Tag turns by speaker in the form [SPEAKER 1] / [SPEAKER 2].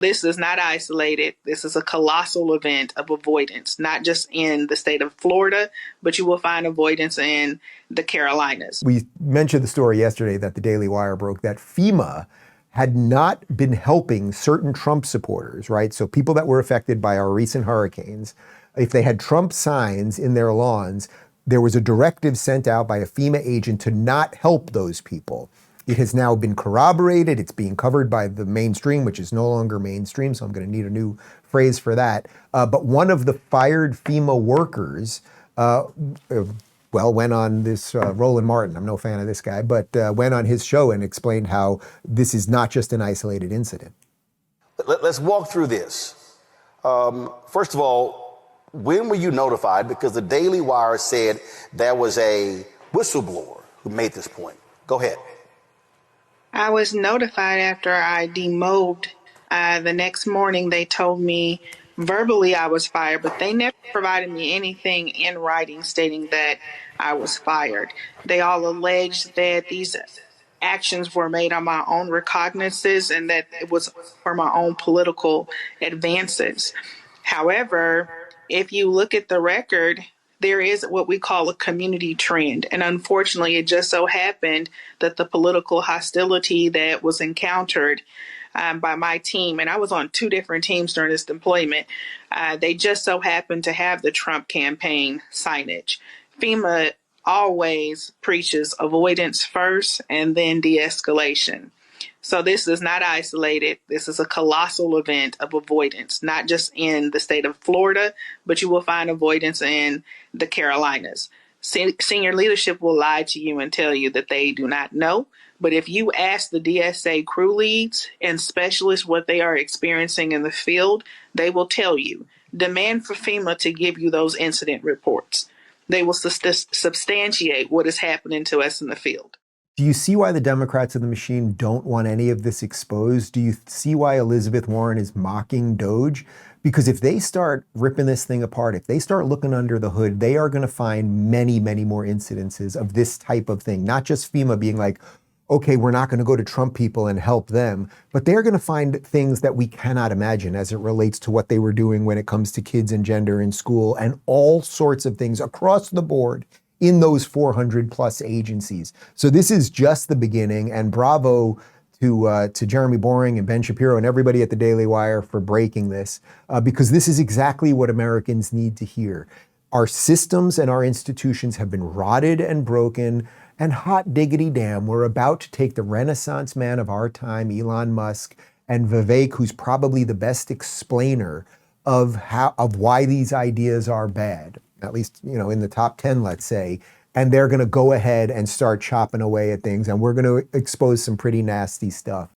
[SPEAKER 1] This is not isolated. This is a colossal event of avoidance, not just in the state of Florida, but you will find avoidance in the Carolinas.
[SPEAKER 2] We mentioned the story yesterday that the Daily Wire broke that FEMA had not been helping certain Trump supporters, right? So people that were affected by our recent hurricanes, if they had Trump signs in their lawns, there was a directive sent out by a FEMA agent to not help those people. It has now been corroborated. It's being covered by the mainstream, which is no longer mainstream, so I'm going to need a new phrase for that. But one of the fired FEMA workers, went on this, Roland Martin, I'm no fan of this guy, but went on his show and explained how this is not just an isolated incident.
[SPEAKER 3] Let's walk through this. First of all, when were you notified? Because the Daily Wire said there was a whistleblower who made this point. Go ahead.
[SPEAKER 1] I was notified after I demobbed. The next morning, they told me verbally I was fired, but they never provided me anything in writing stating that I was fired. They all alleged that these actions were made on my own recognizances and that it was for my own political advances. However, if you look at the record, there is what we call a community trend. And unfortunately, it just so happened that the political hostility that was encountered by my team, and I was on two different teams during this deployment, they just so happened to have the Trump campaign signage. FEMA always preaches avoidance first and then de-escalation. So this is not isolated. This is a colossal event of avoidance, not just in the state of Florida, but you will find avoidance in the Carolinas. Senior leadership will lie to you and tell you that they do not know. But if you ask the DSA crew leads and specialists what they are experiencing in the field, they will tell you. Demand for FEMA to give you those incident reports. They will substantiate what is happening to us in the field.
[SPEAKER 2] Do you see why the Democrats of the machine don't want any of this exposed? Do you see why Elizabeth Warren is mocking DOJ? Because if they start ripping this thing apart, if they start looking under the hood, they are going to find many, many more incidences of this type of thing. Not just FEMA being like, okay, we're not going to go to Trump people and help them, but they're going to find things that we cannot imagine as it relates to what they were doing when it comes to kids and gender in school and all sorts of things across the board in those 400 plus agencies. So this is just the beginning, and bravo to Jeremy Boring and Ben Shapiro and everybody at the Daily Wire for breaking this, because this is exactly what Americans need to hear. Our systems and our institutions have been rotted and broken, and hot diggity damn, we're about to take the Renaissance man of our time, Elon Musk, and Vivek, who's probably the best explainer of why these ideas are bad, at least, in the top 10, let's say, and they're going to go ahead and start chopping away at things, and we're going to expose some pretty nasty stuff.